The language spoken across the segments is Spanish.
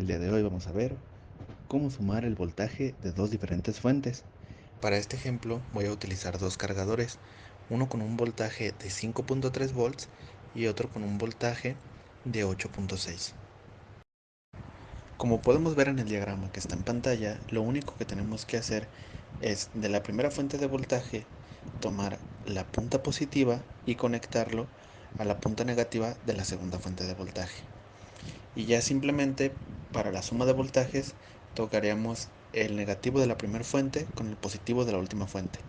día de hoy vamos a ver cómo sumar el voltaje de dos diferentes fuentes. Para este ejemplo voy a utilizar dos cargadores, uno con un voltaje de 5.3 volts y otro con un voltaje de 8.6. Como podemos ver en el diagrama que está en pantalla, lo único que tenemos que hacer es de la primera fuente de voltaje tomar la punta positiva y conectarlo a la punta negativa de la segunda fuente de voltaje. Y ya simplemente para la suma de voltajes tocaríamos el negativo de la primera fuente con el positivo de la última fuente,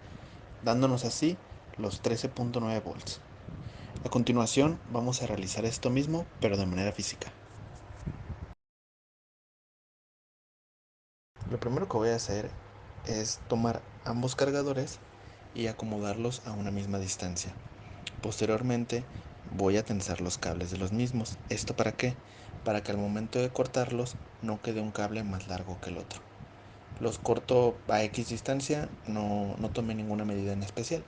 dándonos así los 13.9 volts. A continuación vamos a realizar esto mismo pero de manera física. Lo primero que voy a hacer es tomar ambos cargadores y acomodarlos a una misma distancia. Posteriormente voy a tensar los cables de los mismos. ¿Esto para qué? Para que al momento de cortarlos no quede un cable más largo que el otro. Los corto a X distancia, no tomé ninguna medida en especial.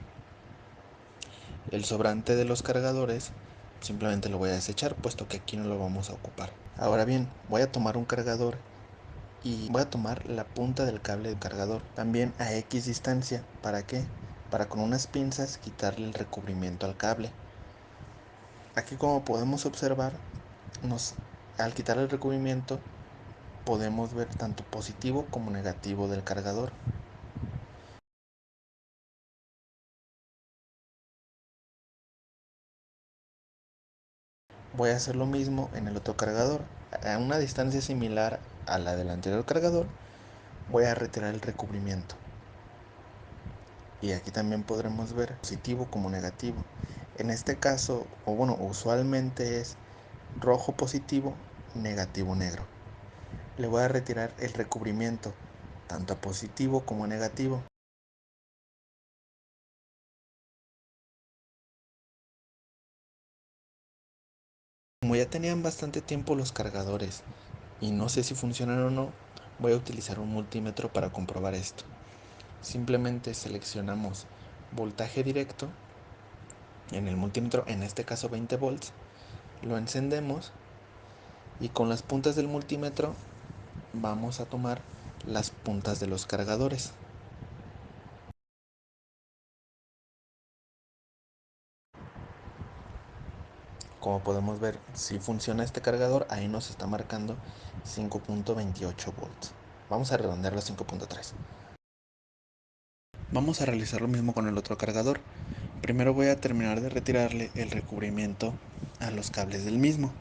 El sobrante de los cargadores simplemente lo voy a desechar, puesto que aquí no lo vamos a ocupar. Ahora bien, voy a tomar un cargador y voy a tomar la punta del cable del cargador también a X distancia. ¿Para qué? Para con unas pinzas quitarle el recubrimiento al cable. Aquí, como podemos observar, al quitar el recubrimiento podemos ver tanto positivo como negativo del cargador. Voy a hacer lo mismo en el otro cargador. A una distancia similar a la del anterior cargador voy a retirar el recubrimiento. Y aquí también podremos ver positivo como negativo. En este caso, o bueno, usualmente es rojo positivo, negativo negro. Le voy a retirar el recubrimiento, tanto a positivo como a negativo. Como ya tenían bastante tiempo los cargadores y no sé si funcionan o no, voy a utilizar un multímetro para comprobar esto. Simplemente seleccionamos voltaje directo en el multímetro, en este caso 20 volts, lo encendemos y con las puntas del multímetro vamos a tomar las puntas de los cargadores. Como podemos ver, si funciona este cargador, ahí nos está marcando 5.28 volts. Vamos a redondearlo a 5.3. Vamos a realizar lo mismo con el otro cargador. Primero voy a terminar de retirarle el recubrimiento a los cables del mismo.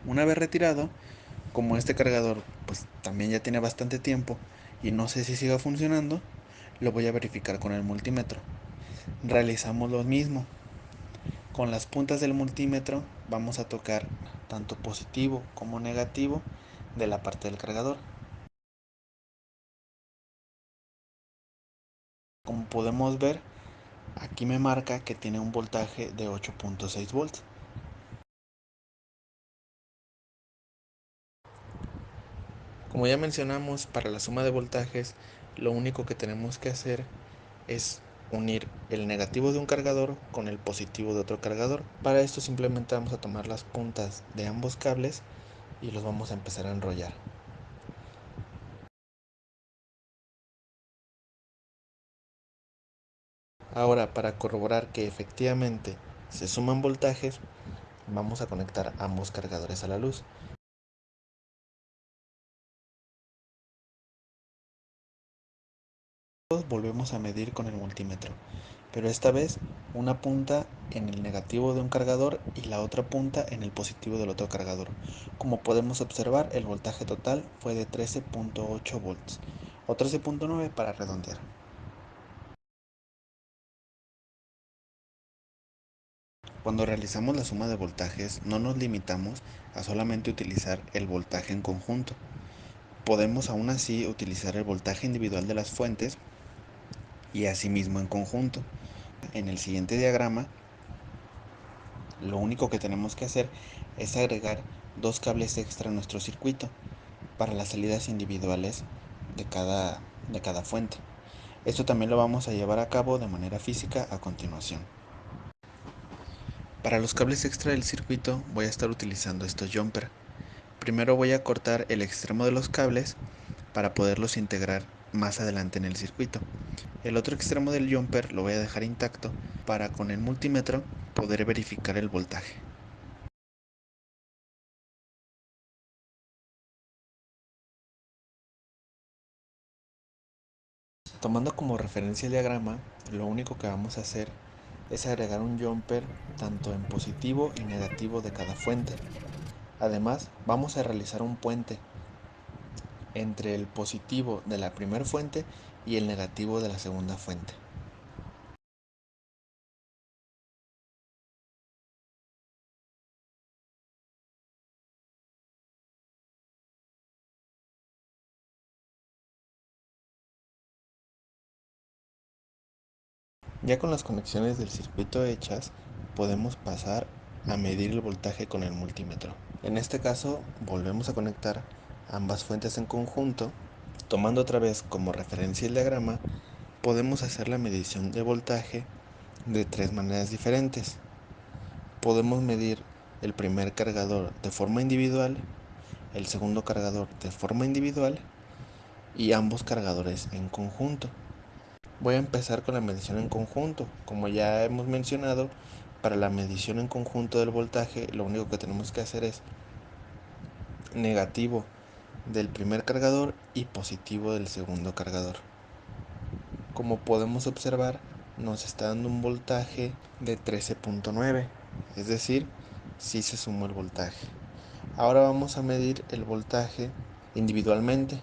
Una vez retirado, como este cargador pues también ya tiene bastante tiempo y no sé si siga funcionando, lo voy a verificar con el multímetro. Realizamos lo mismo. Con las puntas del multímetro vamos a tocar tanto positivo como negativo de la parte del cargador. Como podemos ver, aquí me marca que tiene un voltaje de 8.6 volts. Como ya mencionamos, para la suma de voltajes, lo único que tenemos que hacer es unir el negativo de un cargador con el positivo de otro cargador. Para esto simplemente vamos a tomar las puntas de ambos cables y los vamos a empezar a enrollar. Ahora, para corroborar que efectivamente se suman voltajes, vamos a conectar ambos cargadores a la luz. Volvemos a medir con el multímetro, pero esta vez una punta en el negativo de un cargador y la otra punta en el positivo del otro cargador. Como podemos observar, el voltaje total fue de 13.8 volts o 13.9 para redondear. Cuando realizamos la suma de voltajes no nos limitamos a solamente utilizar el voltaje en conjunto. Podemos aún así utilizar el voltaje individual de las fuentes y asimismo en conjunto. En el siguiente diagrama, lo único que tenemos que hacer es agregar dos cables extra a nuestro circuito para las salidas individuales de cada fuente. Esto también lo vamos a llevar a cabo de manera física a continuación. Para los cables extra del circuito voy a estar utilizando estos jumper. Primero voy a cortar el extremo de los cables para poderlos integrar más adelante en el circuito. El otro extremo del jumper lo voy a dejar intacto para con el multímetro poder verificar el voltaje. Tomando como referencia el diagrama, lo único que vamos a hacer es agregar un jumper tanto en positivo y negativo de cada fuente. Además, vamos a realizar un puente entre el positivo de la primera fuente y el negativo de la segunda fuente. Ya con las conexiones del circuito hechas, podemos pasar a medir el voltaje con el multímetro. En este caso, volvemos a conectar ambas fuentes en conjunto. Tomando otra vez como referencia el diagrama, podemos hacer la medición de voltaje de tres maneras diferentes. Podemos medir el primer cargador de forma individual, el segundo cargador de forma individual y ambos cargadores en conjunto. Voy a empezar con la medición en conjunto. Como ya hemos mencionado, para la medición en conjunto del voltaje, lo único que tenemos que hacer es negativo del primer cargador y positivo del segundo cargador. Como podemos observar, nos está dando un voltaje de 13.9, es decir, sí se sumó el voltaje. Ahora vamos a medir el voltaje individualmente.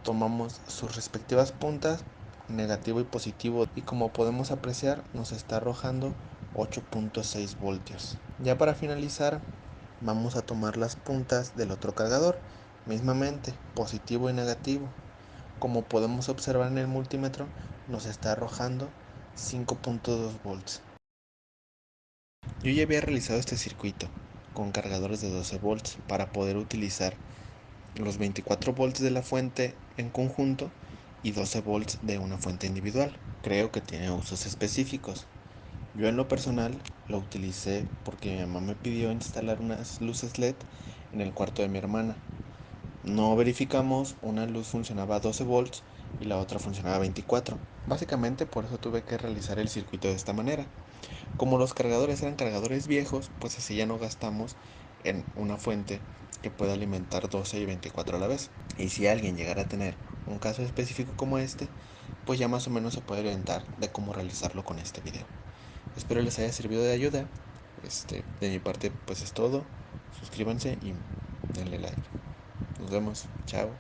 Tomamos sus respectivas puntas, negativo y positivo, y como podemos apreciar nos está arrojando 8.6 voltios. Ya para finalizar, vamos a tomar las puntas del otro cargador, mismamente positivo y negativo. Como podemos observar en el multímetro, nos está arrojando 5.2 volts. Yo ya había realizado este circuito con cargadores de 12 volts para poder utilizar los 24 volts de la fuente en conjunto y 12 volts de una fuente individual. Creo que tiene usos específicos. Yo en lo personal lo utilicé porque mi mamá me pidió instalar unas luces LED en el cuarto de mi hermana. No verificamos, una luz funcionaba a 12 volts y la otra funcionaba a 24. Básicamente por eso tuve que realizar el circuito de esta manera. Como los cargadores eran cargadores viejos, pues así ya no gastamos en una fuente que pueda alimentar 12 y 24 a la vez. Y si alguien llegara a tener un caso específico como este, pues ya más o menos se puede orientar de cómo realizarlo con este video. Espero les haya servido de ayuda. De mi parte pues es todo. Suscríbanse y denle like. Nos vemos. Chao.